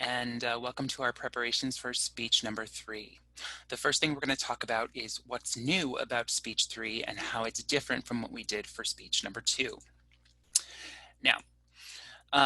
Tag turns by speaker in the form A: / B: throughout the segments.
A: and welcome to our preparations for speech number 3. The first thing we're going to talk about is what's new about speech 3 and how it's different from what we did for speech number 2. Now,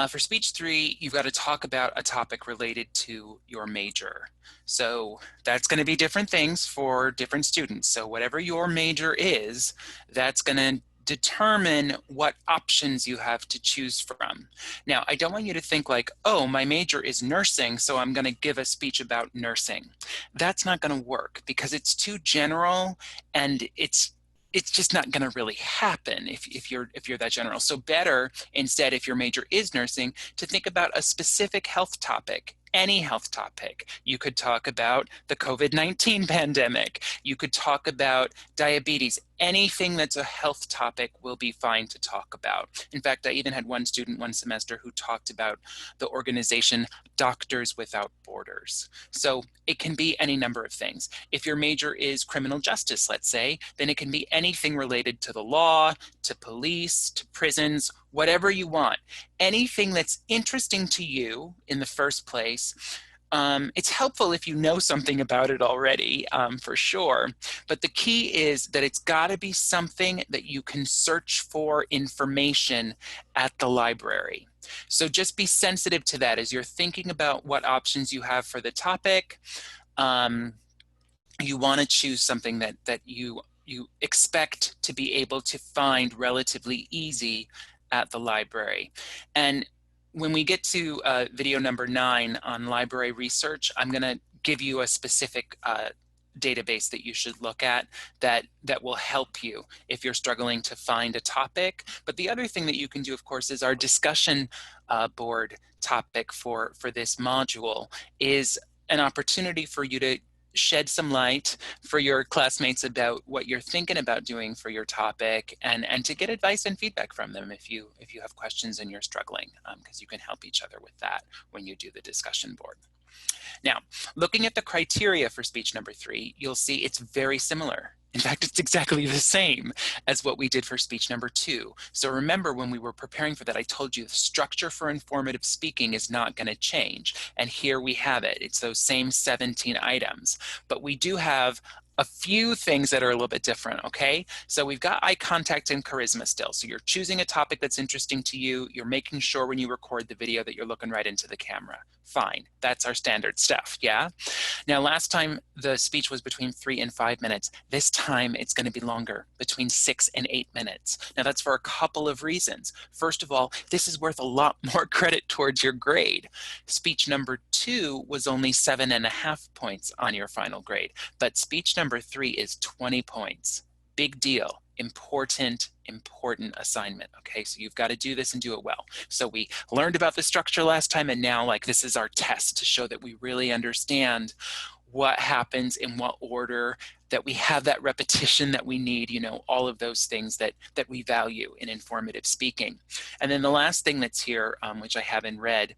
A: for speech 3, you've got to talk about a topic related to your major. So that's going to be different things for different students. So whatever your major is, that's going to determine what options you have to choose from. Now, I don't want you to think like, oh, my major is nursing, so I'm going to give a speech about nursing. That's not going to work because it's too general and it's just not going to really happen if you're that general. So better instead, if your major is nursing, to think about a specific health topic. Any health topic. You could talk about the COVID-19 pandemic. You could talk about diabetes. Anything that's a health topic will be fine to talk about. In fact, I even had one student one semester who talked about the organization Doctors Without Borders. So it can be any number of things. If your major is criminal justice, let's say, then it can be anything related to the law, to police, to prisons, whatever you want. Anything that's interesting to you in the first place. It's helpful if you know something about it already, for sure. But the key is that it's got to be something that you can search for information at the library. So just be sensitive to that as you're thinking about what options you have for the topic. You want to choose something that you expect to be able to find relatively easy at the library. And when we get to video number 9 on library research, I'm going to give you a specific database that you should look at that will help you if you're struggling to find a topic. But the other thing that you can do, of course, is our discussion board topic for this module is an opportunity for you to shed some light for your classmates about what you're thinking about doing for your topic, and to get advice and feedback from them if you have questions and you're struggling, because you can help each other with that when you do the discussion board. Now, looking at the criteria for speech number 3, you'll see it's very similar. In fact, it's exactly the same as what we did for speech number 2. So remember, when we were preparing for that, I told you the structure for informative speaking is not going to change. And here we have it. It's those same 17 items. But we do have a few things that are a little bit different, okay? So we've got eye contact and charisma still. So you're choosing a topic that's interesting to you. You're making sure when you record the video that you're looking right into the camera. Fine, that's our standard stuff, yeah? Now, last time the speech was between 3 and 5 minutes. This time it's going to be longer, between 6 and 8 minutes. Now, that's for a couple of reasons. First of all, this is worth a lot more credit towards your grade. Speech number 2 was only 7.5 points on your final grade, but speech number 3 is 20 points. Big deal. Important assignment. Okay, so you've got to do this and do it well. So we learned about the structure last time, and now this is our test to show that we really understand what happens in what order, that we have that repetition that we need, all of those things that we value in informative speaking. And then the last thing that's here, which I have in red,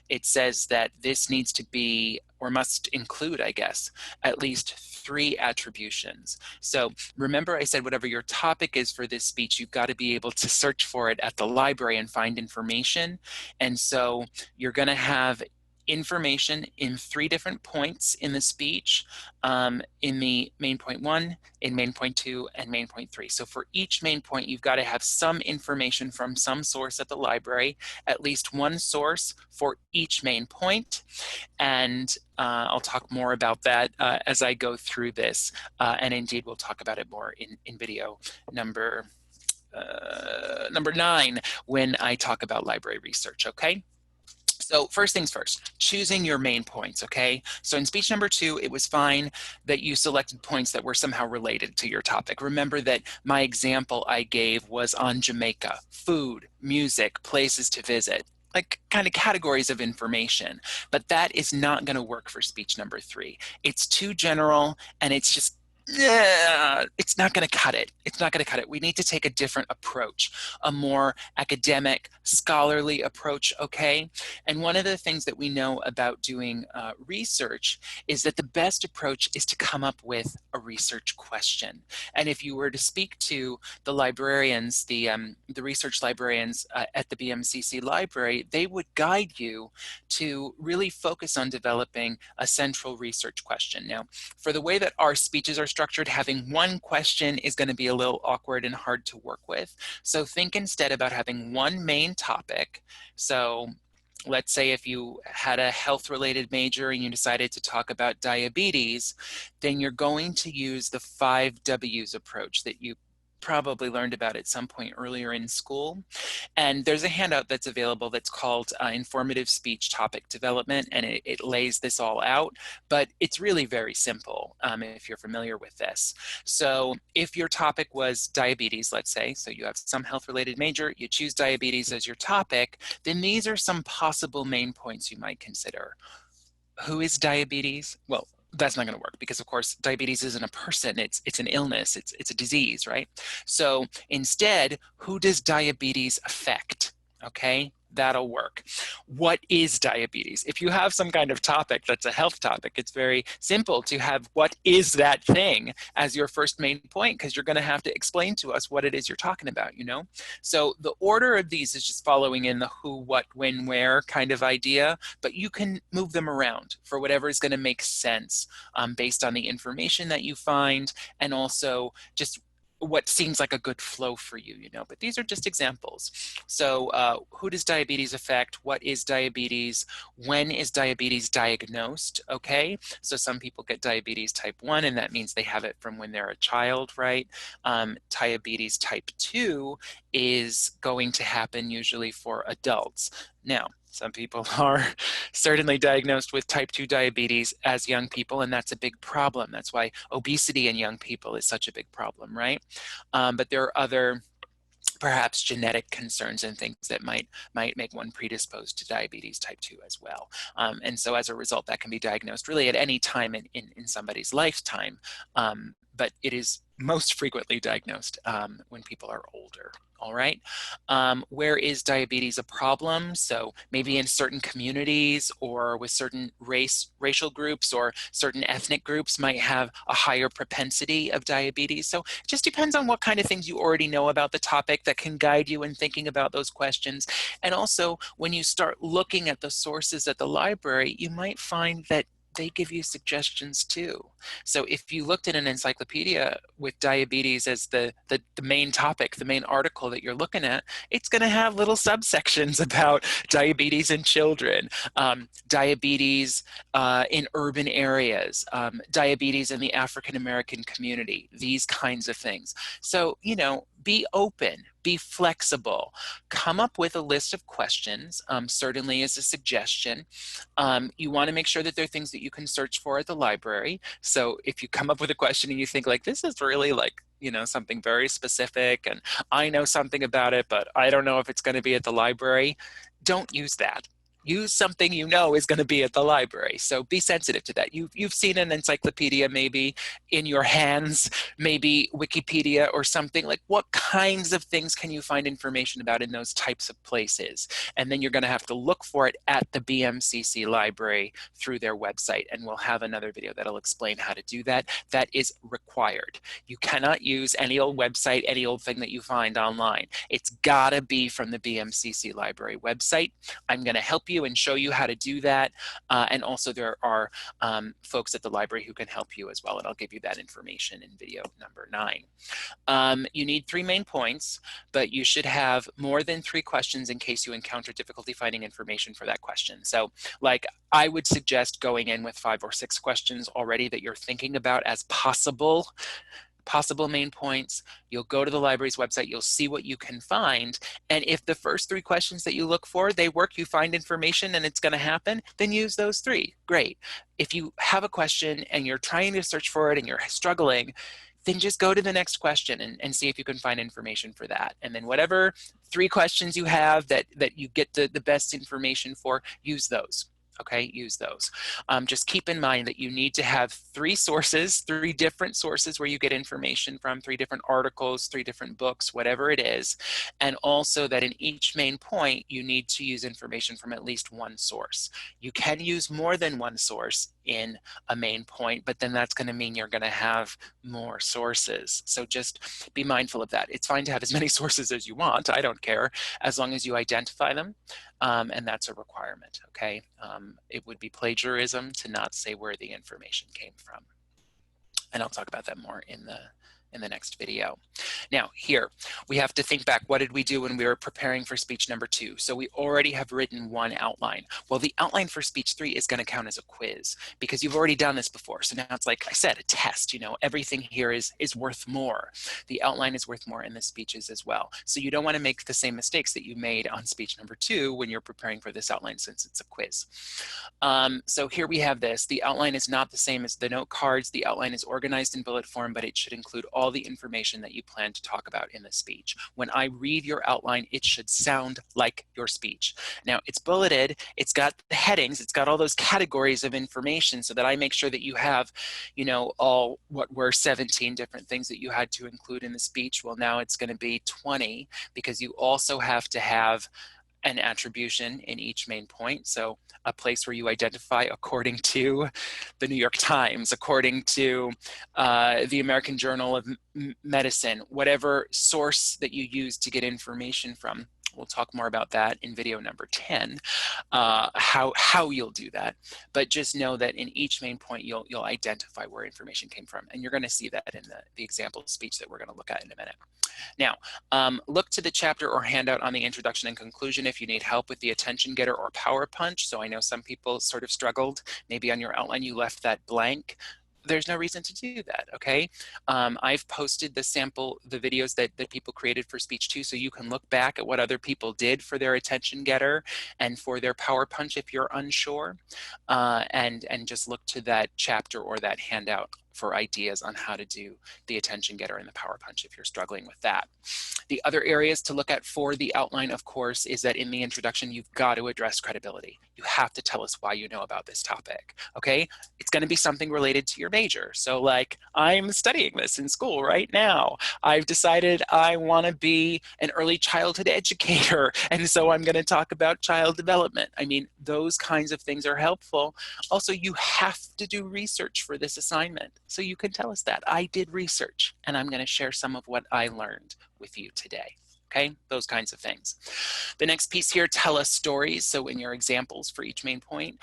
A: it says that this needs to be, or must include, I guess, at least 3 attributions. So remember I said whatever your topic is for this speech, you've got to be able to search for it at the library and find information. And so you're going to have information in 3 different points in the speech, in the main point 1, in main point 2, and main point 3. So for each main point, you've got to have some information from some source at the library, at least one source for each main point. And I'll talk more about that as I go through this. And indeed, we'll talk about it more in video number 9 when I talk about library research, okay? So first things first, choosing your main points, okay? So in speech number 2, it was fine that you selected points that were somehow related to your topic. Remember that my example I gave was on Jamaica, food, music, places to visit, like kind of categories of information. But that is not going to work for speech number 3. It's too general, and it's just Yeah, it's not going to cut it. It's not going to cut it. We need to take a different approach, a more academic, scholarly approach, okay? And one of the things that we know about doing research is that the best approach is to come up with a research question. And if you were to speak to the librarians, the research librarians at the BMCC library, they would guide you to really focus on developing a central research question. Now, for the way that our speeches are structured, having one question is going to be a little awkward and hard to work with. So think instead about having one main topic. So let's say if you had a health-related major and you decided to talk about diabetes, then you're going to use the 5 Ws approach that you probably learned about at some point earlier in school. And there's a handout that's available that's called Informative Speech Topic Development, and it lays this all out, but it's really very simple if you're familiar with this. So if your topic was diabetes, let's say, so you have some health-related major, you choose diabetes as your topic, then these are some possible main points you might consider. Who is diabetes? Well, that's not going to work because, of course, diabetes isn't a person. It's an illness. It's a disease, right? So instead, who does diabetes affect? Okay, that'll work. What is diabetes? If you have some kind of topic that's a health topic, it's very simple to have what is that thing as your first main point, because you're going to have to explain to us what it is you're talking about, you know? So the order of these is just following in the who, what, when, where kind of idea, but you can move them around for whatever is going to make sense based on the information that you find, and also just what seems like a good flow for you, you know, but these are just examples. So who does diabetes affect? What is diabetes? When is diabetes diagnosed? Okay, so some people get diabetes type 1, and that means they have it from when they're a child, right? Diabetes type 2 is going to happen usually for adults. Now, some people are certainly diagnosed with type 2 diabetes as young people, and that's a big problem. That's why obesity in young people is such a big problem, right? But there are other perhaps genetic concerns and things that might make one predisposed to diabetes type 2 as well. And so as a result, that can be diagnosed really at any time in somebody's lifetime. But it is most frequently diagnosed when people are older. All right. Where is diabetes a problem? So maybe in certain communities or with certain racial groups or certain ethnic groups might have a higher propensity of diabetes. So it just depends on what kind of things you already know about the topic that can guide you in thinking about those questions. And also, when you start looking at the sources at the library, you might find that they give you suggestions too. So if you looked at an encyclopedia with diabetes as the main topic, the main article that you're looking at, it's going to have little subsections about diabetes in children, diabetes in urban areas, diabetes in the African American community, these kinds of things. So, you know, be open, be flexible, come up with a list of questions, certainly as a suggestion. You want to make sure that they're things that you can search for at the library. So if you come up with a question and you think like, this is really like, you know, something very specific and I know something about it, but I don't know if it's going to be at the library, don't use that. Use something you know is going to be at the library. So be sensitive to that. You've seen an encyclopedia maybe in your hands, maybe Wikipedia or something. Like, what kinds of things can you find information about in those types of places? And then you're going to have to look for it at the BMCC library through their website. And we'll have another video that'll explain how to do that. That is required. You cannot use any old website, any old thing that you find online. It's got to be from the BMCC library website. I'm going to help you and show you how to do that. And also there are folks at the library who can help you as well. And I'll give you that information in video number 9. You need 3 main points, but you should have more than 3 questions in case you encounter difficulty finding information for that question. So like I would suggest going in with 5 or 6 questions already that you're thinking about as possible main points. You'll go to the library's website, you'll see what you can find. And if the first 3 questions that you look for, they work, you find information and it's going to happen, then use those 3. Great. If you have a question and you're trying to search for it and you're struggling, then just go to the next question and see if you can find information for that. And then whatever 3 questions you have that you get the best information for, use those. Okay, use those. Just keep in mind that you need to have 3 sources, 3 different sources where you get information from, 3 different articles, 3 different books, whatever it is. And also that in each main point, you need to use information from at least 1 source. You can use more than 1 source in a main point, but then that's going to mean you're going to have more sources. So just be mindful of that. It's fine to have as many sources as you want. I don't care, as long as you identify them. And that's a requirement, okay? It would be plagiarism to not say where the information came from. And I'll talk about that more in the next video. Now here, we have to think back, what did we do when we were preparing for speech number 2? So we already have written 1 outline. Well, the outline for speech 3 is going to count as a quiz because you've already done this before. So now it's like I said, a test, you know, everything here is worth more. The outline is worth more in the speeches as well. So you don't want to make the same mistakes that you made on speech number 2 when you're preparing for this outline, since it's a quiz. So here we have this. The outline is not the same as the note cards. The outline is organized in bullet form, but it should include all the information that you plan to talk about in the speech. When I read your outline, it should sound like your speech. Now, it's bulleted, it's got the headings, it's got all those categories of information so that I make sure that you have, you know, all what were 17 different things that you had to include in the speech. Well, now it's going to be 20 because you also have to have an attribution in each main point. So a place where you identify according to the New York Times, according to the American Journal of Medicine, whatever source that you use to get information from. We'll talk more about that in video number 10, how you'll do that. But just know that in each main point, you'll identify where information came from. And you're going to see that in the example speech that we're going to look at in a minute. Now, look to the chapter or handout on the introduction and conclusion if you need help with the attention getter or power punch. So I know some people sort of struggled. Maybe on your outline you left that blank. There's no reason to do that, okay? I've posted the videos that people created for speech 2, so you can look back at what other people did for their attention getter and for their power punch if you're unsure, and just look to that chapter or that handout for ideas on how to do the attention getter and the power punch if you're struggling with that. The other areas to look at for the outline, of course, is that in the introduction, you've got to address credibility. You have to tell us why you know about this topic, okay? It's going to be something related to your major. So like, I'm studying this in school right now. I've decided I want to be an early childhood educator, and so I'm going to talk about child development. I mean, those kinds of things are helpful. Also, you have to do research for this assignment. So you can tell us that. I did research, and I'm going to share some of what I learned with you today. Okay, those kinds of things. The next piece here, tell us stories. So in your examples for each main point,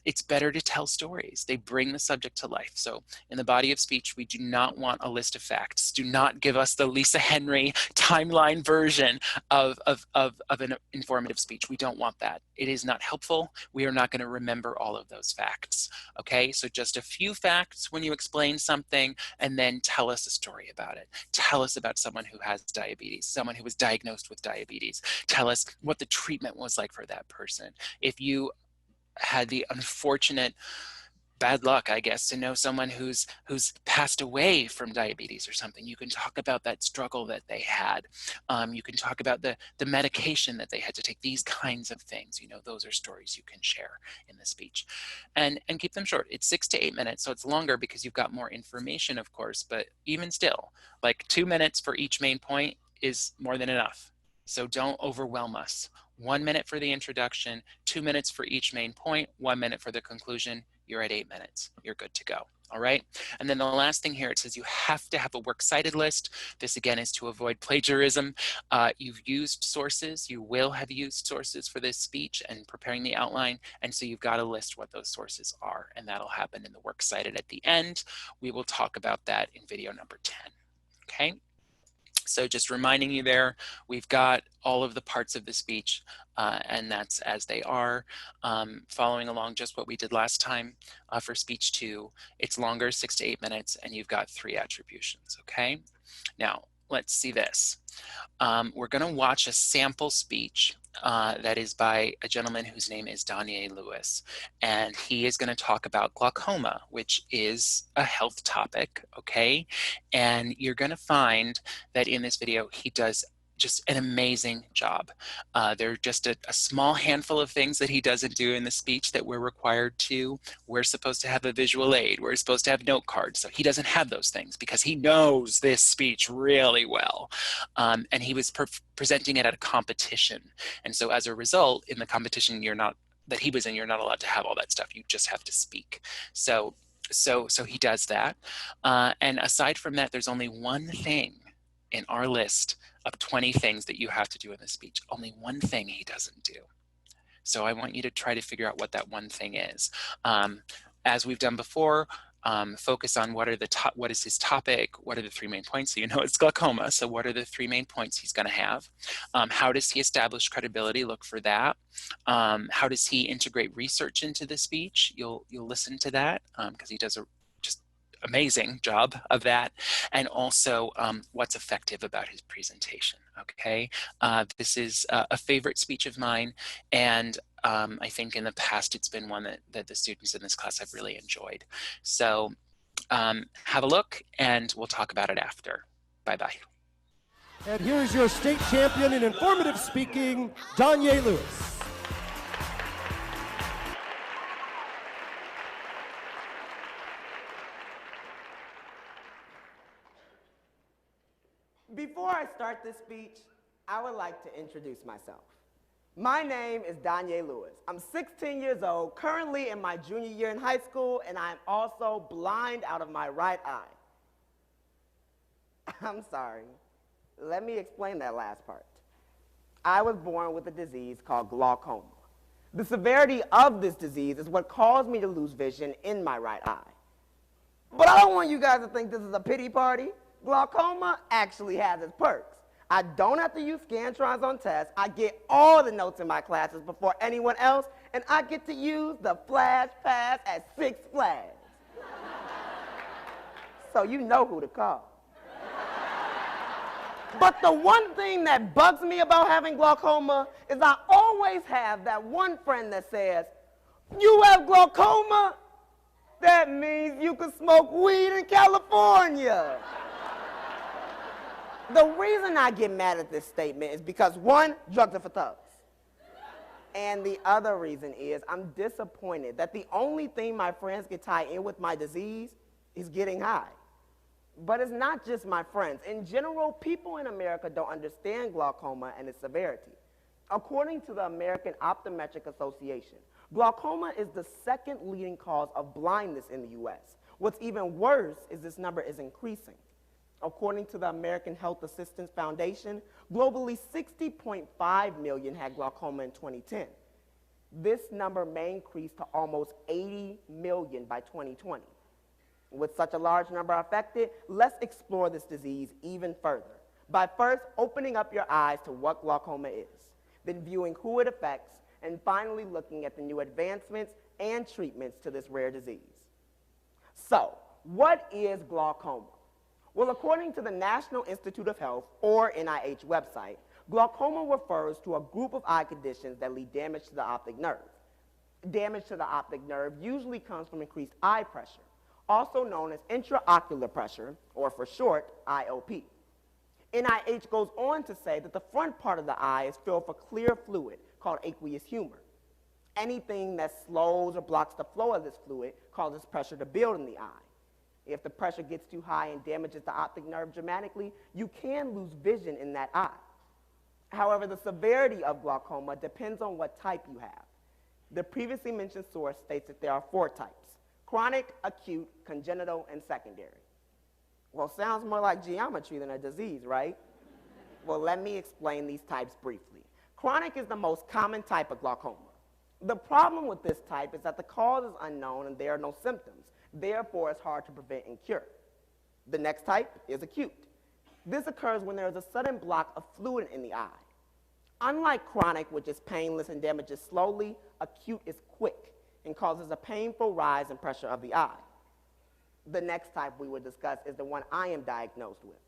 A: it's better to tell stories. They bring the subject to life. So in the body of speech, we do not want a list of facts. Do not give us the Lisa Henry timeline version of an informative speech. We don't want that. It is not helpful. We are not going to remember all of those facts. Okay, so just a few facts when you explain something, and then tell us a story about it. Tell us about someone who has diabetes, someone who was diagnosed with diabetes. Tell us what the treatment was like for that person. If you had the unfortunate bad luck, I guess, to know someone who's passed away from diabetes or something, you can talk about that struggle that they had. You can talk about the medication that they had to take, these kinds of things. You know, those are stories you can share in the speech. And keep them short. It's 6 to 8 minutes, so it's longer because you've got more information, of course, but even still, like 2 minutes for each main point is more than enough. So don't overwhelm us. 1 minute for the introduction, 2 minutes for each main point, 1 minute for the conclusion. You're at 8 minutes. You're good to go. All right. And then the last thing here, it says you have to have a works cited list. This again is to avoid plagiarism. You've used sources. You will have used sources for this speech and preparing the outline. And so you've got to list what those sources are. And that'll happen in the works cited at the end. We will talk about that in video number 10. Okay. So just reminding you there, we've got all of the parts of the speech, and that's as they are. Following along just what we did last time for speech 2, it's longer, 6 to 8 minutes, and you've got 3 attributions, okay? Now, let's see this. We're going to watch a sample speech that is by a gentleman whose name is Donyae Lewis, and he is going to talk about glaucoma, which is a health topic, okay? And you're going to find that in this video, he does just an amazing job. There are just a small handful of things that he doesn't do in the speech that we're required to. We're supposed to have a visual aid. We're supposed to have note cards. So he doesn't have those things because he knows this speech really well. And he was presenting it at a competition. And so as a result, in the competition that he was in, you're not allowed to have all that stuff. You just have to speak. So he does that. And aside from that, there's only one thing in our list of 20 things that you have to do in the speech. Only one thing he doesn't do. So I want you to try to figure out what that one thing is. As we've done before, focus on what is his topic, what are the 3 main points. So you know it's glaucoma, so what are the 3 main points he's going to have? How does he establish credibility? Look for that. How does he integrate research into the speech? You'll listen to that because he does a just amazing job of that. And also what's effective about his presentation. Okay, this is a favorite speech of mine, and I think in the past it's been one that the students in this class have really enjoyed. So have a look, and we'll talk about it after. Bye-bye.
B: And here's your state champion in informative speaking, Donyae Lewis.
C: Before I start this speech, I would like to introduce myself. My name is Donyae Lewis. I'm 16 years old, currently in my junior year in high school, and I'm also blind out of my right eye. I'm sorry. Let me explain that last part. I was born with a disease called glaucoma. The severity of this disease is what caused me to lose vision in my right eye. But I don't want you guys to think this is a pity party. Glaucoma actually has its perks. I don't have to use Scantrons on tests. I get all the notes in my classes before anyone else, and I get to use the Flash Pass at 6 Flags. So you know who to call. But the one thing that bugs me about having glaucoma is I always have that one friend that says, "You have glaucoma? That means you can smoke weed in California." The reason I get mad at this statement is because, one, drugs are for thugs. And the other reason is I'm disappointed that the only thing my friends can tie in with my disease is getting high. But it's not just my friends. In general, people in America don't understand glaucoma and its severity. According to the American Optometric Association, glaucoma is the second leading cause of blindness in the U.S. What's even worse is this number is increasing. According to the American Health Assistance Foundation, globally 60.5 million had glaucoma in 2010. This number may increase to almost 80 million by 2020. With such a large number affected, let's explore this disease even further by first opening up your eyes to what glaucoma is, then viewing who it affects, and finally looking at the new advancements and treatments to this rare disease. So, what is glaucoma? Well, according to the National Institute of Health, or NIH website, glaucoma refers to a group of eye conditions that lead damage to the optic nerve. Damage to the optic nerve usually comes from increased eye pressure, also known as intraocular pressure, or for short, IOP. NIH goes on to say that the front part of the eye is filled with clear fluid called aqueous humor. Anything that slows or blocks the flow of this fluid causes pressure to build in the eye. If the pressure gets too high and damages the optic nerve dramatically, you can lose vision in that eye. However, the severity of glaucoma depends on what type you have. The previously mentioned source states that there are 4 types: chronic, acute, congenital, and secondary. Well, sounds more like geometry than a disease, right? Well, let me explain these types briefly. Chronic is the most common type of glaucoma. The problem with this type is that the cause is unknown and there are no symptoms. Therefore, it's hard to prevent and cure. The next type is acute. This occurs when there is a sudden block of fluid in the eye. Unlike chronic, which is painless and damages slowly, acute is quick and causes a painful rise in pressure of the eye. The next type we will discuss is the one I am diagnosed with,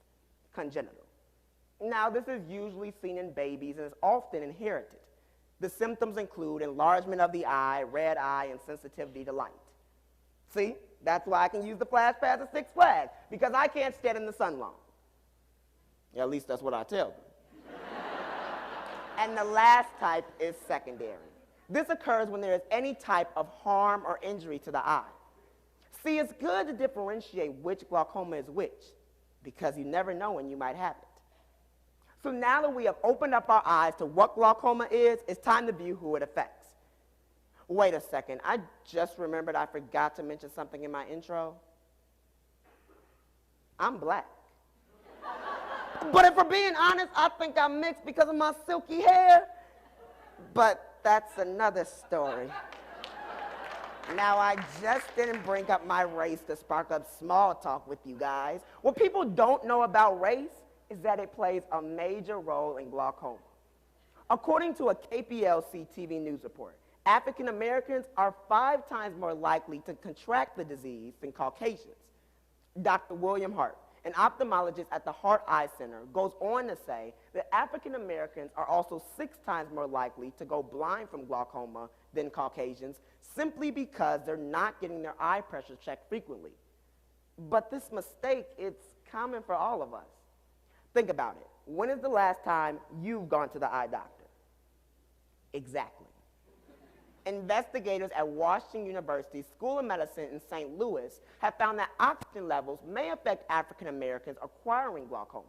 C: congenital. Now, this is usually seen in babies and is often inherited. The symptoms include enlargement of the eye, red eye, and sensitivity to light. See, that's why I can use the Flash Pass at 6 Flags, because I can't stand in the sun long. At least that's what I tell them. And the last type is secondary. This occurs when there is any type of harm or injury to the eye. See, it's good to differentiate which glaucoma is which, because you never know when you might have it. So now that we have opened up our eyes to what glaucoma is, it's time to view who it affects. Wait a second, I just remembered I forgot to mention something in my intro. I'm black. But if we're being honest, I think I'm mixed because of my silky hair. But that's another story. Now, I just didn't bring up my race to spark up small talk with you guys. What people don't know about race is that it plays a major role in glaucoma. According to a KPLC TV news report, African Americans are 5 times more likely to contract the disease than Caucasians. Dr. William Hart, an ophthalmologist at the Heart Eye Center, goes on to say that African Americans are also 6 times more likely to go blind from glaucoma than Caucasians, simply because they're not getting their eye pressure checked frequently. But this mistake, it's common for all of us. Think about it. When is the last time you've gone to the eye doctor? Exactly. Investigators at Washington University School of Medicine in St. Louis have found that oxygen levels may affect African Americans acquiring glaucoma.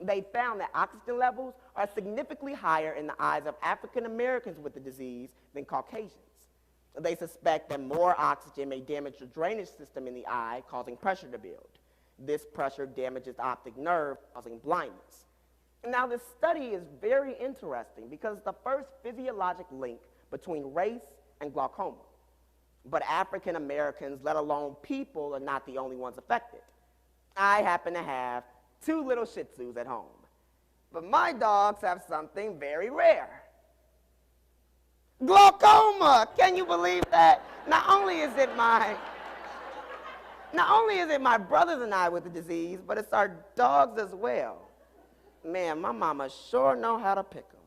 C: They found that oxygen levels are significantly higher in the eyes of African Americans with the disease than Caucasians. They suspect that more oxygen may damage the drainage system in the eye, causing pressure to build. This pressure damages the optic nerve, causing blindness. Now, this study is very interesting because it's the first physiologic link between race and glaucoma. But African Americans, let alone people, are not the only ones affected. I happen to have 2 little Shih Tzus at home. But my dogs have something very rare. Glaucoma! Can you believe that? Not only is it my brothers and I with the disease, but it's our dogs as well. Man, my mama sure know how to pick them.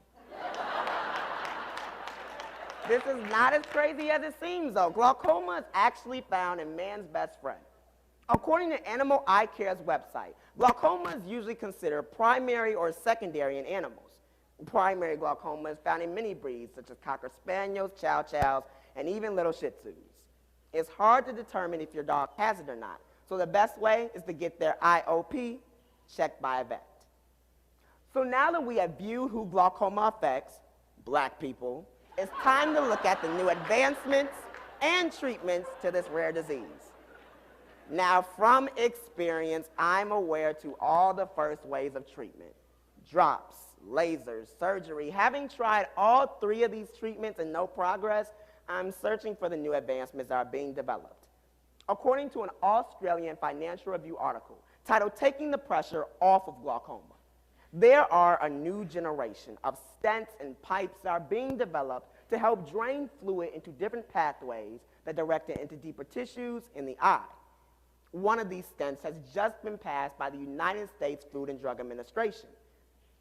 C: This is not as crazy as it seems, though. Glaucoma is actually found in man's best friend. According to Animal Eye Care's website, glaucoma is usually considered primary or secondary in animals. Primary glaucoma is found in many breeds, such as Cocker Spaniels, Chow Chows, and even little Shih Tzus. It's hard to determine if your dog has it or not, so the best way is to get their IOP checked by a vet. So now that we have viewed who glaucoma affects, black people, it's time to look at the new advancements and treatments to this rare disease. Now, from experience, I'm aware to all the first ways of treatment: drops, lasers, surgery. Having tried all 3 of these treatments and no progress, I'm searching for the new advancements that are being developed. According to an Australian Financial Review article titled "Taking the Pressure Off of Glaucoma," there are a new generation of stents and pipes that are being developed to help drain fluid into different pathways that direct it into deeper tissues in the eye. One of these stents has just been passed by the United States Food and Drug Administration.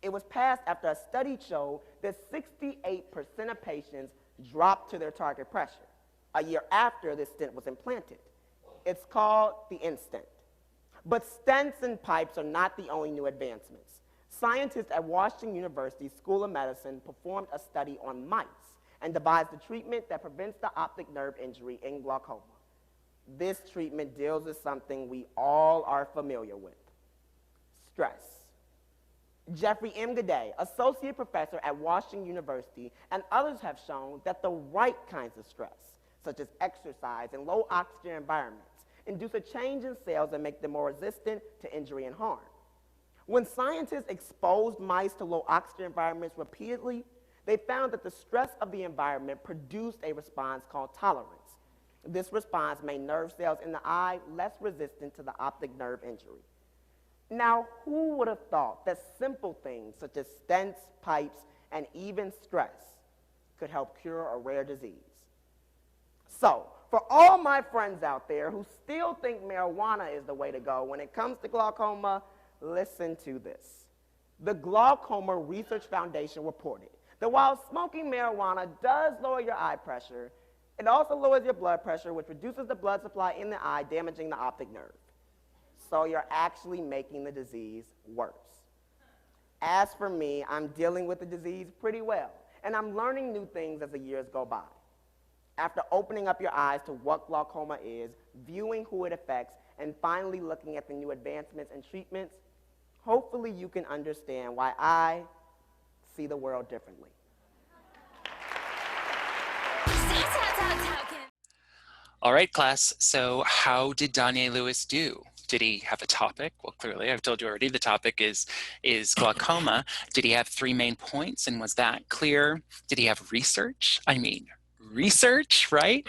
C: It was passed after a study showed that 68% of patients dropped to their target pressure a year after this stent was implanted. It's called the in-stent. But stents and pipes are not the only new advancements. Scientists at Washington University School of Medicine performed a study on mice and devised a treatment that prevents the optic nerve injury in glaucoma. This treatment deals with something we all are familiar with: stress. Jeffrey M. Gaudet, associate professor at Washington University, and others have shown that the right kinds of stress, such as exercise and low oxygen environments, induce a change in cells that make them more resistant to injury and harm. When scientists exposed mice to low oxygen environments repeatedly, they found that the stress of the environment produced a response called tolerance. This response made nerve cells in the eye less resistant to the optic nerve injury. Now, who would have thought that simple things such as stents, pipes, and even stress could help cure a rare disease? So, for all my friends out there who still think marijuana is the way to go when it comes to glaucoma, listen to this. The Glaucoma Research Foundation reported that while smoking marijuana does lower your eye pressure, it also lowers your blood pressure, which reduces the blood supply in the eye, damaging the optic nerve. So you're actually making the disease worse. As for me, I'm dealing with the disease pretty well, and I'm learning new things as the years go by. After opening up your eyes to what glaucoma is, viewing who it affects, and finally looking at the new advancements and treatments, hopefully you can understand why I see the world differently.
A: All right, class. So how did Donyae Lewis do? Did he have a topic? Well, clearly, I've told you already, the topic is glaucoma. Did he have 3 main points, and was that clear? Did he have research? I mean, research, right?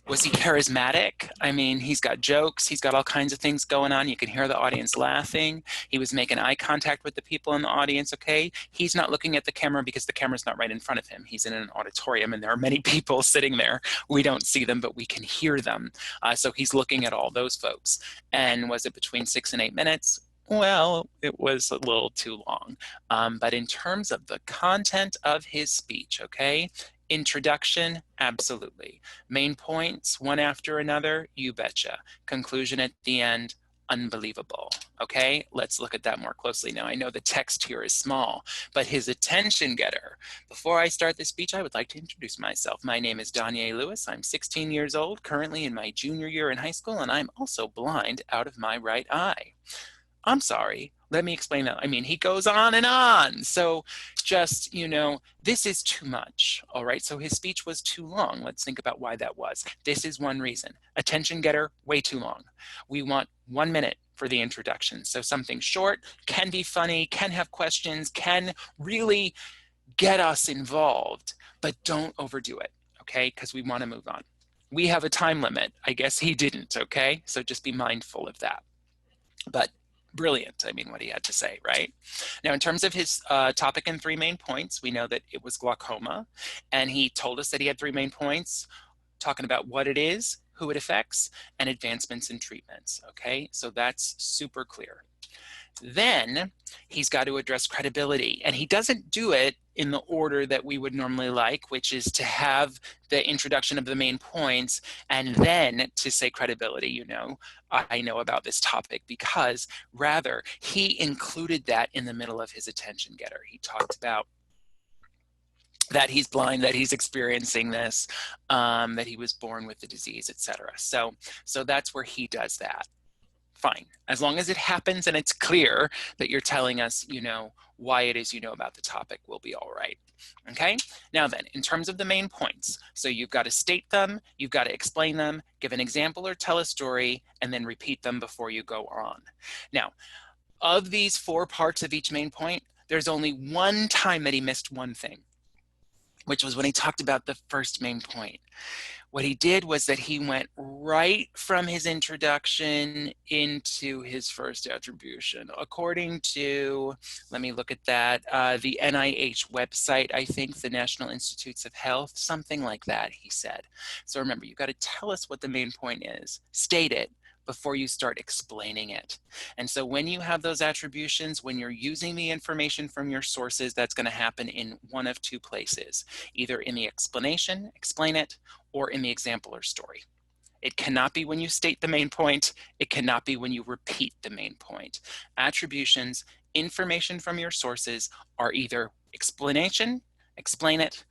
A: Was he charismatic? I mean, he's got jokes, he's got all kinds of things going on. You can hear the audience laughing. He was making eye contact with the people in the audience, okay? He's not looking at the camera because the camera's not right in front of him. He's in an auditorium and there are many people sitting there. We don't see them, but we can hear them. So he's looking at all those folks. And was it between 6 and 8 minutes? Well, it was a little too long. But in terms of the content of his speech, okay? Introduction, absolutely. Main points, one after another, you betcha. Conclusion at the end, unbelievable. Okay, let's look at that more closely now. I know the text here is small, but his attention getter. Before I start the speech, I would like to introduce myself. My name is Donyae Lewis. I'm 16 years old, currently in my junior year in high school, and I'm also blind out of my right eye. I'm sorry, let me explain that. I mean, he goes on and on. So just, you know, this is too much, all right? So his speech was too long. Let's think about why that was. This is one reason. Attention getter, way too long. We want 1 minute for the introduction. So something short, can be funny, can have questions, can really get us involved, but don't overdo it, okay? Because we want to move on. We have a time limit. I guess he didn't, okay? So just be mindful of that. But brilliant, I mean, what he had to say, right? Now, in terms of his topic and 3 main points, we know that it was glaucoma, and he told us that he had 3 main points, talking about what it is, who it affects, and advancements in treatments, okay? So that's super clear. Then he's got to address credibility, and he doesn't do it in the order that we would normally like, which is to have the introduction of the main points and then to say credibility. You know, I know about this topic, because rather he included that in the middle of his attention getter. He talked about that he's blind, that he's experiencing this, that he was born with the disease, etc. So that's where he does that. Fine, as long as it happens and it's clear that you're telling us, you know, why it is you know about the topic, we'll be all right. Okay, now then, in terms of the main points, so you've got to state them, you've got to explain them, give an example or tell a story, and then repeat them before you go on. Now, of these 4 parts of each main point, there's only one time that he missed one thing, which was when he talked about the first main point. What he did was that he went right from his introduction into his first attribution. According to, let me look at that, the NIH website, I think, the National Institutes of Health, something like that, he said. So remember, you've got to tell us what the main point is, state it, before you start explaining it. And so when you have those attributions, when you're using the information from your sources, that's going to happen in one of 2 places, either in the explanation, explain it, or in the example or story. It cannot be when you state the main point. It cannot be when you repeat the main point. Attributions, information from your sources, are either explanation, explain it,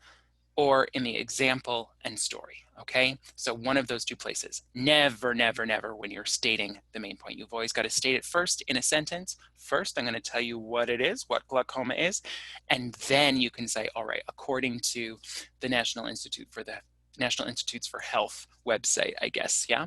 A: or in the example and story, okay? So one of those 2 places. Never, never, never when you're stating the main point. You've always got to state it first in a sentence. First, I'm going to tell you what it is, what glaucoma is, and then you can say, all right, according to the National Institutes for Health website, I guess, yeah?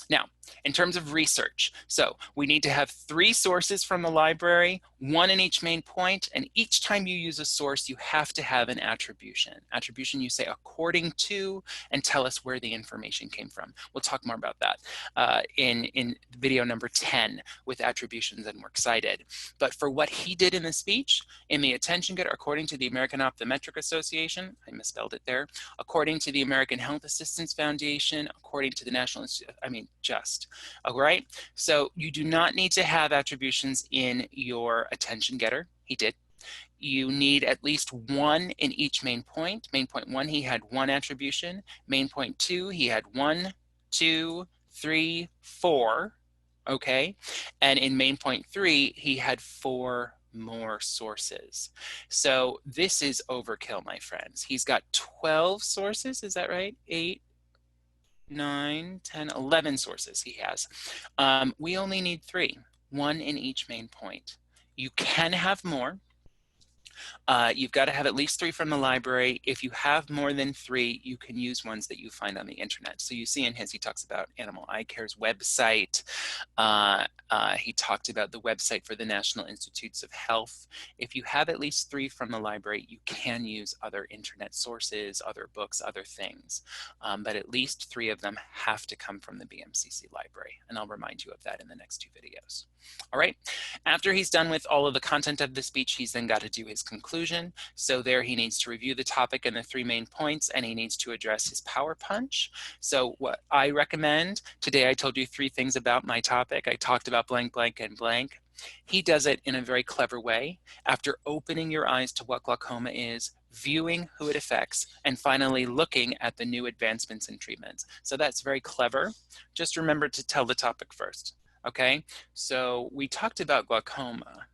A: Now, in terms of research, so we need to have 3 sources from the library, 1 in each main point, and each time you use a source, you have to have an attribution. Attribution, you say according to, and tell us where the information came from. We'll talk more about that in video number 10 with attributions, and we're excited. But for what he did in the speech, in the attention getter, according to the American Optometric Association, I misspelled it there, according to the American Health Assistance Foundation, according to the National Institute, all right? So you do not need to have attributions in your attention getter. He did. You need at least 1 in each main point. Main point 1, he had 1 attribution. Main point 2, he had 1, 2, 3, 4, okay? And in main point 3, he had 4 more sources. So this is overkill, my friends. He's got 12 sources, is that right? 8, 9, 10, 11 sources he has. We only need 3, 1 in each main point. You can have more. You've got to have at least 3 from the library. If you have more than 3, you can use ones that you find on the internet. So you see in his, he talks about Animal Eye Care's website. He talked about the website for the National Institutes of Health. If you have at least 3 from the library, you can use other internet sources, other books, other things. But at least 3 of them have to come from the BMCC library. And I'll remind you of that in the next 2 videos. All right. After he's done with all of the content of the speech, he's then got to do his conclusion. So there he needs to review the topic and the 3 main points, and he needs to address his power punch. So what I recommend, today I told you 3 things about my topic. I talked about blank, blank, and blank. He does it in a very clever way. After opening your eyes to what glaucoma is, viewing who it affects, and finally looking at the new advancements in treatments. So that's very clever. Just remember to tell the topic first. Okay, so we talked about glaucoma,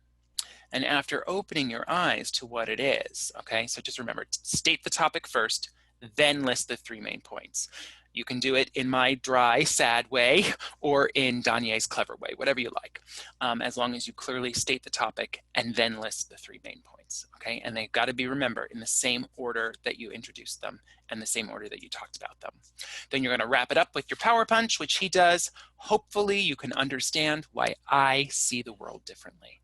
A: and after opening your eyes to what it is, okay, so just remember, state the topic first, then list the 3 main points. You can do it in my dry, sad way or in Donyae's clever way, whatever you like, as long as you clearly state the topic and then list the 3 main points, okay? And they've got to be, remember, in the same order that you introduced them and the same order that you talked about them. Then you're going to wrap it up with your power punch, which he does. Hopefully you can understand why I see the world differently.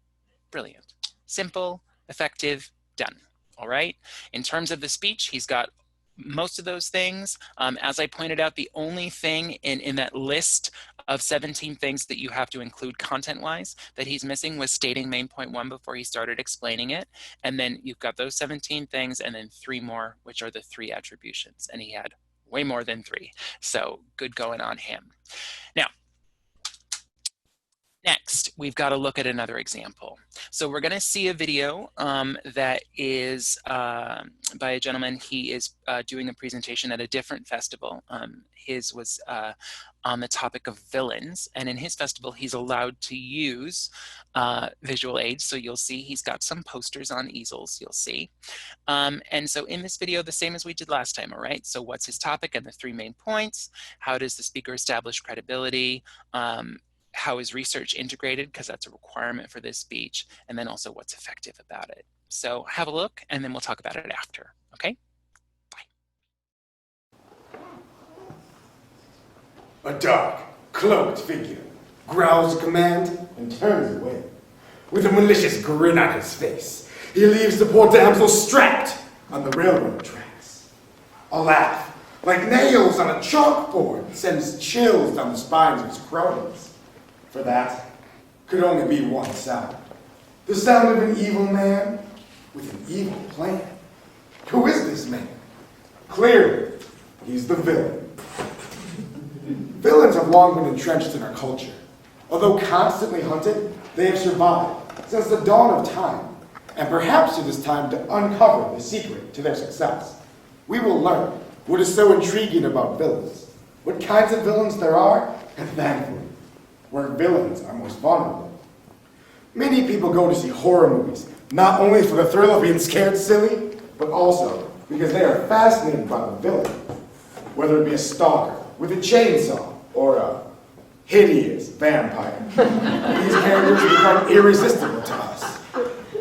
A: Brilliant. Simple, effective, done. All right. In terms of the speech, he's got most of those things. As I pointed out, the only thing in that list of 17 things that you have to include content-wise that he's missing was stating main point 1 before he started explaining it. And then you've got those 17 things and then 3 more, which are the 3 attributions. And he had way more than 3. So good going on him. Now, next, we've got to look at another example. So we're going to see a video that is by a gentleman. He is doing a presentation at a different festival. His was on the topic of villains. And in his festival, he's allowed to use visual aids. So you'll see he's got some posters on easels, you'll see. And so in this video, the same as we did last time, all right? So what's his topic and the 3 main points? How does the speaker establish credibility? How is research integrated, because that's a requirement for this speech, and then also what's effective about it. So have a look, and then we'll talk about it after, okay? Bye.
D: A dark, cloaked figure growls a command and turns away. With a malicious grin on his face, he leaves the poor damsel strapped on the railroad tracks. A laugh, like nails on a chalkboard, sends chills down the spines of his cronies. For that could only be one sound. The sound of an evil man with an evil plan. Who is this man? Clearly, he's the villain. Villains have long been entrenched in our culture. Although constantly hunted, they have survived since the dawn of time. And perhaps it is time to uncover the secret to their success. We will learn what is so intriguing about villains, what kinds of villains there are, and thankfully, where villains are most vulnerable. Many people go to see horror movies, not only for the thrill of being scared silly, but also because they are fascinated by the villain. Whether it be a stalker with a chainsaw or a hideous vampire, these characters become irresistible to us.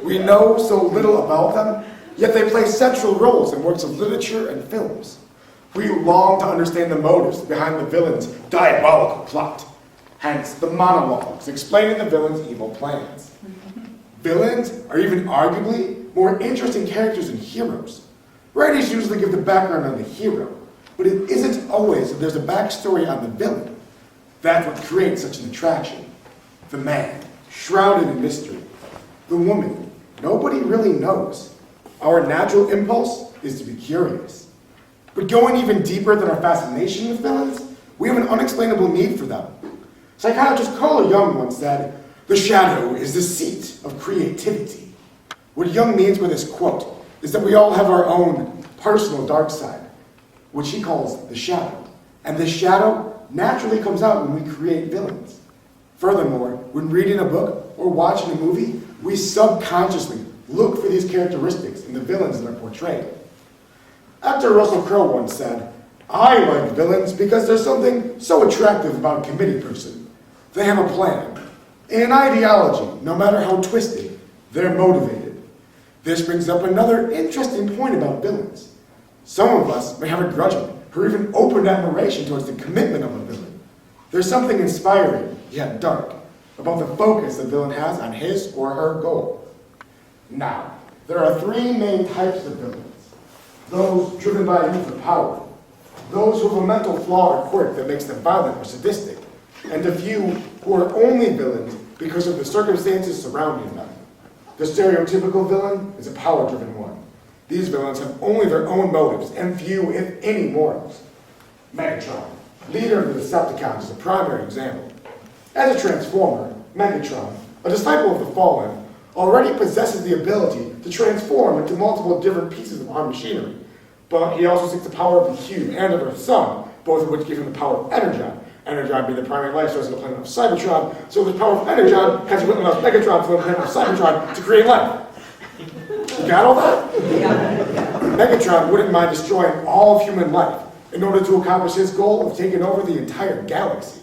D: We know so little about them, yet they play central roles in works of literature and films. We long to understand the motives behind the villain's diabolical plot. Hence, the monologues explaining the villain's evil plans. Villains are even arguably more interesting characters than heroes. Writers usually give the background on the hero, but it isn't always that there's a backstory on the villain. That's what creates such an attraction. The man, shrouded in mystery. The woman, nobody really knows. Our natural impulse is to be curious. But going even deeper than our fascination with villains, we have an unexplainable need for them. Psychiatrist Carl Jung once said, "The shadow is the seat of creativity." What Jung means with this quote is that we all have our own personal dark side, which he calls the shadow. And this shadow naturally comes out when we create villains. Furthermore, when reading a book or watching a movie, we subconsciously look for these characteristics in the villains that are portrayed. Actor Russell Crowe once said, "I like villains because there's something so attractive about a committee person. They have a plan, an ideology, no matter how twisted, they're motivated." This brings up another interesting point about villains. Some of us may have a grudging or even open admiration towards the commitment of a villain. There's something inspiring, yet dark, about the focus the villain has on his or her goal. Now, there are three main types of villains. Those driven by a need for power, those who have a mental flaw or quirk that makes them violent or sadistic, and a few who are only villains because of the circumstances surrounding them. The stereotypical villain is a power-driven one. These villains have only their own motives and few, if any, morals. Megatron, leader of the Decepticons, is a primary example. As a Transformer, Megatron, a disciple of the Fallen, already possesses the ability to transform into multiple different pieces of armed machinery. But he also seeks the power of the Cube and of Earth's Sun, both of which give him the power of Energon. Energon being the primary life source of the planet of Cybertron, so the power of Energon has equipped enough Megatron for the planet of Cybertron to create life. You got all that? Megatron wouldn't mind destroying all of human life in order to accomplish his goal of taking over the entire galaxy.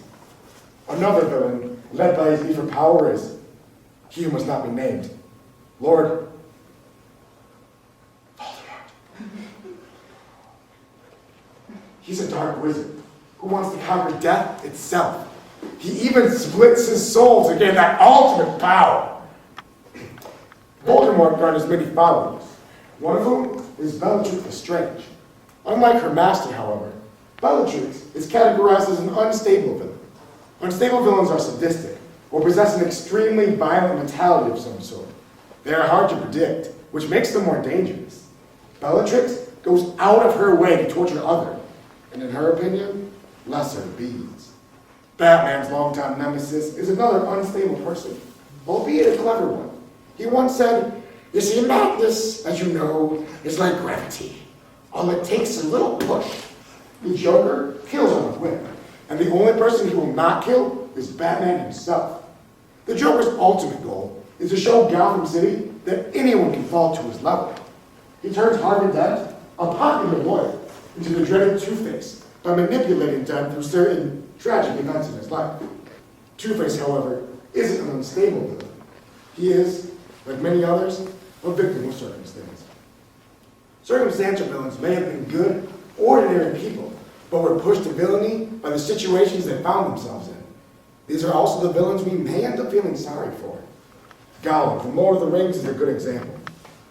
D: Another villain, led by his need for power, is he who must not be named, Lord Voldemort. He's a dark wizard who wants to conquer death itself. He even splits his soul to gain that ultimate power. Voldemort garners many followers, one of whom is Bellatrix Lestrange. Unlike her master, however, Bellatrix is categorized as an unstable villain. Unstable villains are sadistic, or possess an extremely violent mentality of some sort. They are hard to predict, which makes them more dangerous. Bellatrix goes out of her way to torture others, and in her opinion, lesser beings. Batman's longtime nemesis is another unstable person, albeit a clever one. He once said, "You see, madness, as you know, is like gravity. All it takes is a little push." The Joker kills on a whim, and the only person he will not kill is Batman himself. The Joker's ultimate goal is to show Gotham City that anyone can fall to his level. He turns Harvey Dent, a popular lawyer, into the dreaded Two-Face by manipulating Dent through certain tragic events in his life. Two-Face, however, isn't an unstable villain. He is, like many others, a victim of circumstance. Circumstantial villains may have been good, ordinary people, but were pushed to villainy by the situations they found themselves in. These are also the villains we may end up feeling sorry for. Gollum from Lord of the Rings is a good example.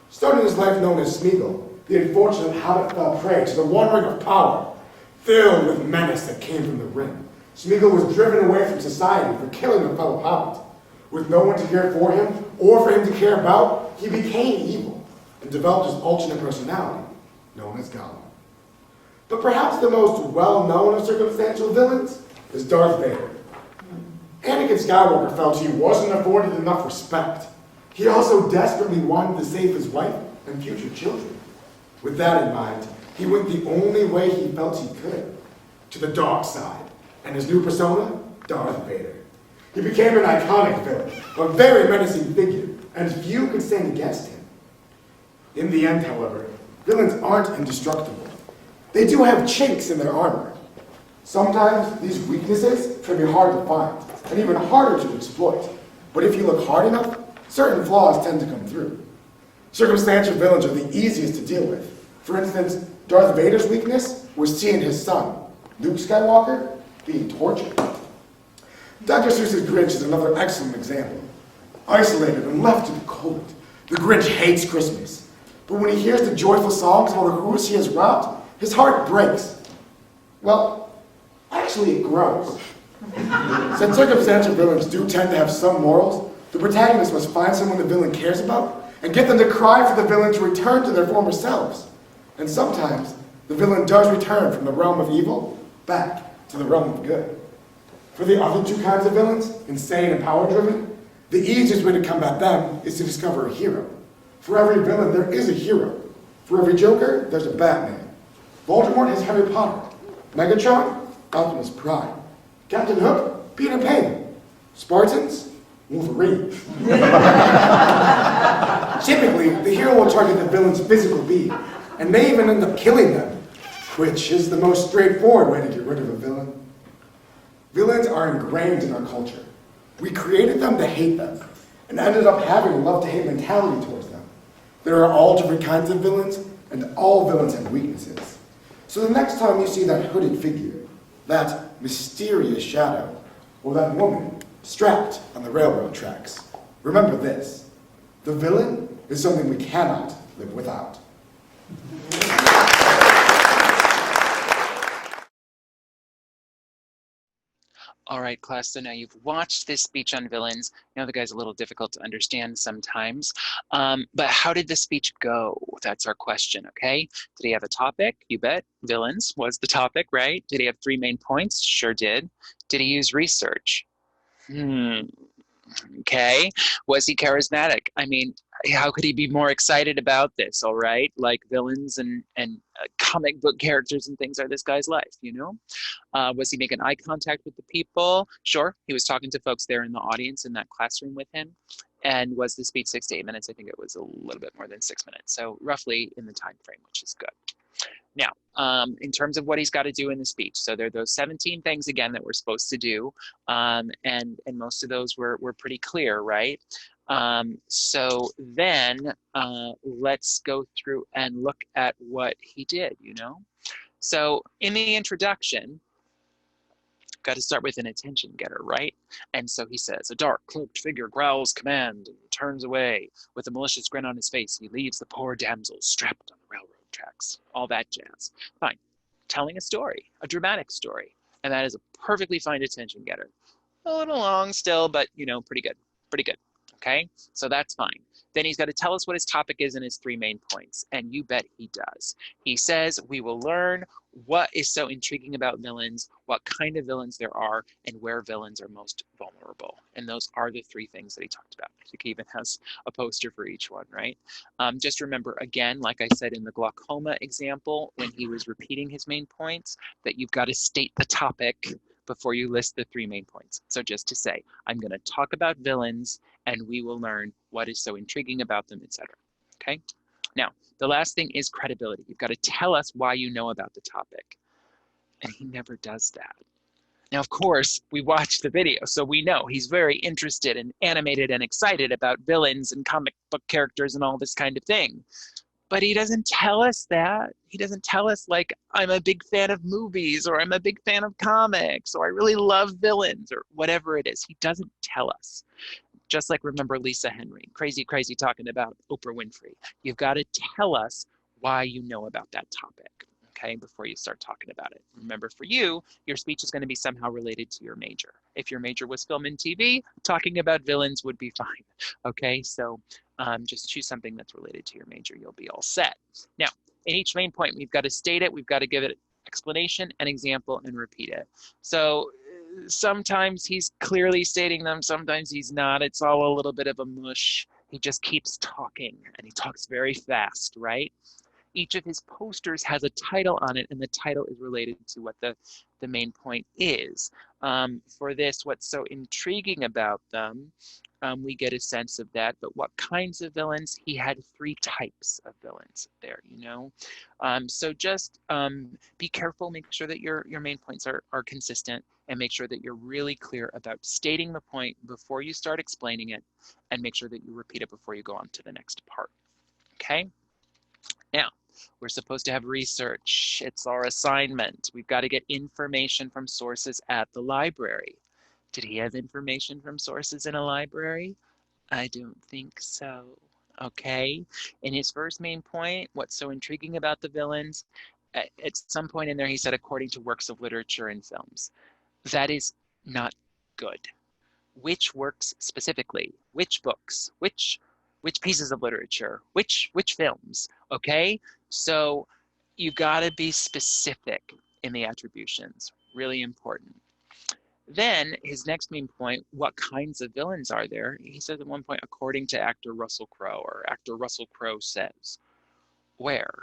D: Starting his life known as Smeagol, the unfortunate hobbit fell prey to the one ring of power, filled with menace that came from the ring. Smeagol was driven away from society for killing a fellow hobbit. With no one to care for him, or for him to care about, he became evil and developed his alternate personality, known as Gollum. But perhaps the most well-known of circumstantial villains is Darth Vader. Anakin Skywalker felt he wasn't afforded enough respect. He also desperately wanted to save his wife and future children. With that in mind, he went the only way he felt he could, to the dark side, and his new persona, Darth Vader. He became an iconic villain, a very menacing figure, and few could stand against him. In the end, however, villains aren't indestructible. They do have chinks in their armor. Sometimes these weaknesses can be hard to find, and even harder to exploit. But if you look hard enough, certain flaws tend to come through. Circumstantial villains are the easiest to deal with. For instance, Darth Vader's weakness was seeing his son, Luke Skywalker, being tortured. Dr. Seuss's Grinch is another excellent example. Isolated and left to the cold, the Grinch hates Christmas. But when he hears the joyful songs of all the who's he has robbed, his heart breaks. Well, actually it grows. Since circumstantial villains do tend to have some morals, the protagonist must find someone the villain cares about and get them to cry for the villain to return to their former selves. And sometimes, the villain does return from the realm of evil back to the realm of good. For the other two kinds of villains, insane and power-driven, the easiest way to combat them is to discover a hero. For every villain, there is a hero. For every Joker, there's a Batman. Voldemort has Harry Potter. Megatron, Optimus Prime. Captain Hook, Peter Pan. Spartans, Wolverine. Typically, the hero will target the villain's physical being, and may even end up killing them, which is the most straightforward way to get rid of a villain. Villains are ingrained in our culture. We created them to hate them, and ended up having a love-to-hate mentality towards them. There are all different kinds of villains, and all villains have weaknesses. So the next time you see that hooded figure, that mysterious shadow, or that woman strapped on the railroad tracks, remember this: the villain is something we cannot live without.
A: All right, class, so now you've watched this speech on villains. Now the guy's a little difficult to understand sometimes, but how did the speech go? That's our question, okay? Did he have a topic? You bet. Villains was the topic, right? Did he have 3 main points? Sure did. Did he use research? Okay. Was he charismatic? I mean, how could he be more excited about this, all right? Like villains and comic book characters and things are this guy's life, you know? Was he making eye contact with the people? Sure. He was talking to folks there in the audience in that classroom with him. And was the speech 6 to 8 minutes? I think it was a little bit more than 6 minutes. So roughly in the time frame, which is good. Now, in terms of what he's got to do in the speech, so there are those 17 things again that we're supposed to do, and most of those were pretty clear, right? So then let's go through and look at what he did, you know? So in the introduction, got to start with an attention getter, right? And so he says, a dark cloaked figure growls command and turns away. With a malicious grin on his face, he leaves the poor damsel strapped on the railroad tracks. All that jazz. Fine. Telling a story, a dramatic story. And that is a perfectly fine attention getter. A little long still, but you know, pretty good. Pretty good. Okay, so that's fine. Then he's got to tell us what his topic is and his 3 main points. And you bet he does. He says, we will learn what is so intriguing about villains, what kind of villains there are, and where villains are most vulnerable. And those are the 3 things that he talked about. I think he even has a poster for each one, right? Just remember, again, like I said in the glaucoma example, when he was repeating his main points, that you've got to state the topic before you list the 3 main points. So just to say, I'm going to talk about villains, and we will learn what is so intriguing about them, etc. Okay? Now, the last thing is credibility. You've got to tell us why you know about the topic. And he never does that. Now, of course, we watched the video, so we know he's very interested and animated and excited about villains and comic book characters and all this kind of thing. But he doesn't tell us that. He doesn't tell us, like, I'm a big fan of movies, or I'm a big fan of comics, or I really love villains, or whatever it is. He doesn't tell us. Just like, remember Lisa Henry, crazy talking about Oprah Winfrey. You've got to tell us why you know about that topic, okay, before you start talking about it. Remember, for you, your speech is going to be somehow related to your major. If your major was film and TV, talking about villains would be fine, okay? So just choose something that's related to your major. You'll be all set. Now, in each main point, we've got to state it. We've got to give it explanation, an example, and repeat it. So sometimes he's clearly stating them, sometimes he's not. It's all a little bit of a mush. He just keeps talking, and he talks very fast, right? Each of his posters has a title on it, and the title is related to what the main point is. For this, what's so intriguing about them, we get a sense of that, but what kinds of villains? He had 3 types of villains there, you know? So just be careful, make sure that your main points are consistent, and make sure that you're really clear about stating the point before you start explaining it, and make sure that you repeat it before you go on to the next part, okay? Now, we're supposed to have research. It's our assignment. We've got to get information from sources at the library. Did he have information from sources in a library? I don't think so. Okay. In his first main point, what's so intriguing about the villains? At some point in there, he said, according to works of literature and films. That is not good. Which works specifically? Which books? Which pieces of literature? Which films? Okay? So you gotta be specific in the attributions. Really important. Then his next main point, what kinds of villains are there? He says at one point, according to actor Russell Crowe, or actor Russell Crowe says. Where?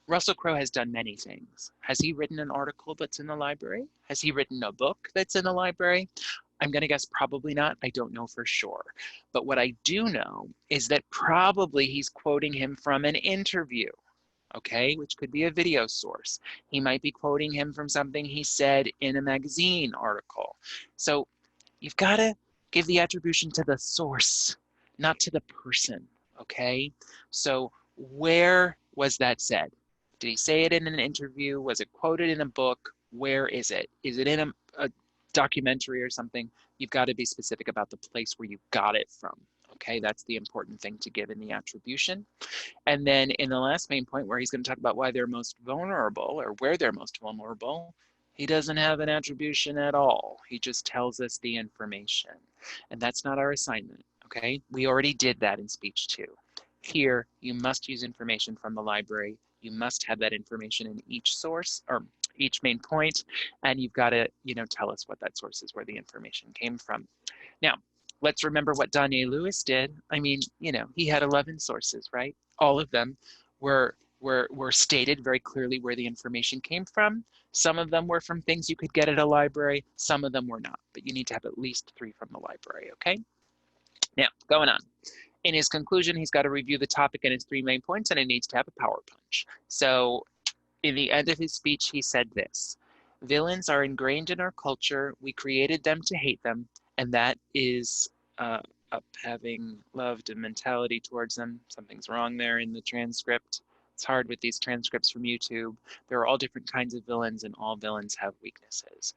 A: Russell Crowe has done many things. Has he written an article that's in the library? Has he written a book that's in the library? I'm going to guess probably not. I don't know for sure. But what I do know is that probably he's quoting him from an interview, okay, which could be a video source. He might be quoting him from something he said in a magazine article. So you've got to give the attribution to the source, not to the person, okay? So where was that said? Did he say it in an interview? Was it quoted in a book? Where is it? Is it in a documentary or something? You've got to be specific about the place where you got it from, okay? That's the important thing to give in the attribution. And then in the last main point where he's going to talk about why they're most vulnerable or where they're most vulnerable, he doesn't have an attribution at all. He just tells us the information. And that's not our assignment, okay? We already did that in speech 2. Here, you must use information from the library. You must have that information in each source or each main point, and you've got to, tell us what that source is, where the information came from. Now, let's remember what Donyae Lewis did. I mean, he had 11 sources, right? All of them were stated very clearly where the information came from. Some of them were from things you could get at a library. Some of them were not, but you need to have at least 3 from the library, okay? Now, going on. In his conclusion, he's got to review the topic and its 3 main points, and it needs to have a power punch. So in the end of his speech, he said this: villains are ingrained in our culture. We created them to hate them, and that is having loved a mentality towards them. Something's wrong there in the transcript. It's hard with these transcripts from YouTube. There are all different kinds of villains, and all villains have weaknesses.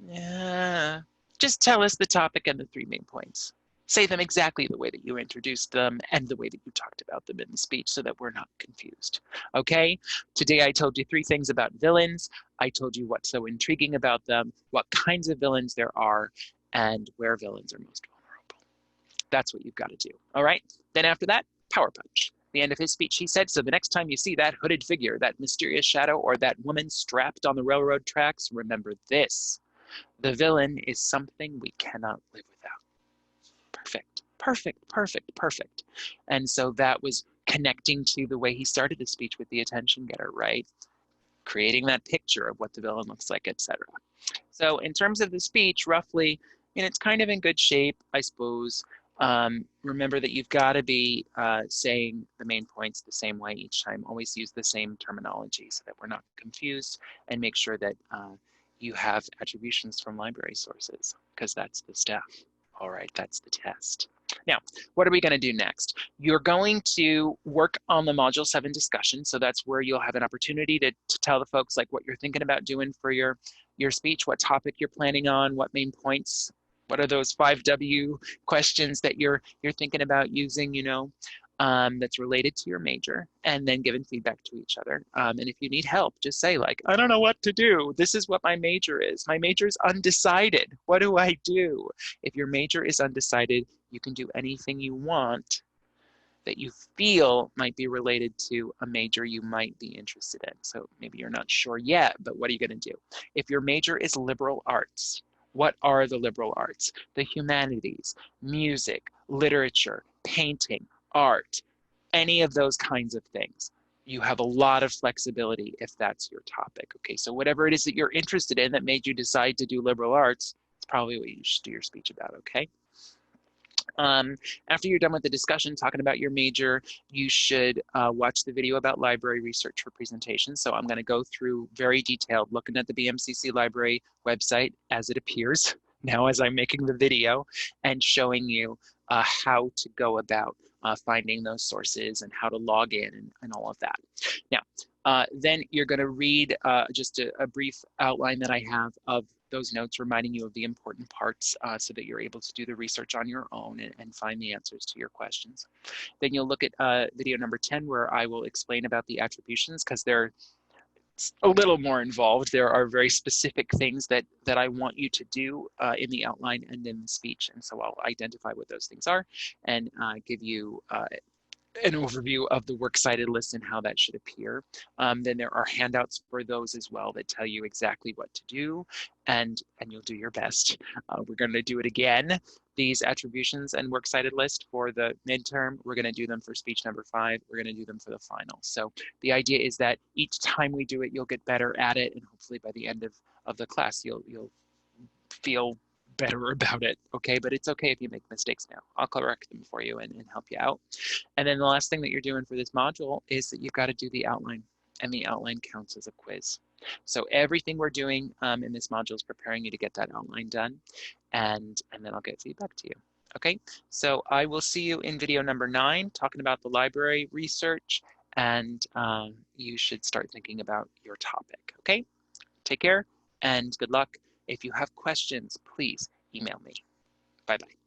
A: Yeah. Just tell us the topic and the 3 main points. Say them exactly the way that you introduced them and the way that you talked about them in the speech so that we're not confused. Okay? Today I told you 3 things about villains. I told you what's so intriguing about them, what kinds of villains there are, and where villains are most vulnerable. That's what you've got to do. All right? Then after that, power punch. At the end of his speech, he said, so the next time you see that hooded figure, that mysterious shadow, or that woman strapped on the railroad tracks, remember this: the villain is something we cannot live without. Perfect, perfect, perfect, perfect. And so that was connecting to the way he started the speech with the attention getter, right? Creating that picture of what the villain looks like, etc. So in terms of the speech, roughly, it's kind of in good shape, I suppose. Remember that you've got to be saying the main points the same way each time. Always use the same terminology so that we're not confused, and make sure that you have attributions from library sources, because that's the stuff. All right, that's the test. Now, what are we going to do next? You're going to work on the Module 7 discussion. So that's where you'll have an opportunity to tell the folks like what you're thinking about doing for your speech, what topic you're planning on, what main points, what are those 5W questions that you're thinking about using, that's related to your major, and then giving feedback to each other. And if you need help, just say like, I don't know what to do. This is what my major is. My major is undecided. What do I do? If your major is undecided, you can do anything you want that you feel might be related to a major you might be interested in. So maybe you're not sure yet, but what are you going to do? If your major is liberal arts, what are the liberal arts? The humanities, music, literature, painting, art, any of those kinds of things. You have a lot of flexibility if that's your topic. Okay, so whatever it is that you're interested in that made you decide to do liberal arts, it's probably what you should do your speech about, okay? After you're done with the discussion talking about your major, you should watch the video about library research for presentations. So I'm going to go through very detailed, looking at the BMCC library website as it appears now as I'm making the video, and showing you how to go about finding those sources and how to log in and all of that. Now, then you're going to read just a brief outline that I have of those notes, reminding you of the important parts so that you're able to do the research on your own and find the answers to your questions. Then you'll look at video number 10, where I will explain about the attributions, because they're a little more involved. There are very specific things that I want you to do in the outline and in the speech. And so I'll identify what those things are and give you an overview of the works cited list and how that should appear. Then there are handouts for those as well that tell you exactly what to do, and you'll do your best. We're going to do it again, these attributions and works cited list for the midterm. We're going to do them for speech number 5. We're going to do them for the final. So the idea is that each time we do it, you'll get better at it, and hopefully by the end of the class, you'll feel better about it, okay? But it's okay if you make mistakes now. I'll correct them for you and help you out. And then the last thing that you're doing for this module is that you've got to do the outline, and the outline counts as a quiz. So everything we're doing in this module is preparing you to get that outline done, and then I'll get feedback to you. Okay, so I will see you in video number 9, talking about the library research, and you should start thinking about your topic. Okay, take care and good luck. If you have questions, please email me. Bye-bye.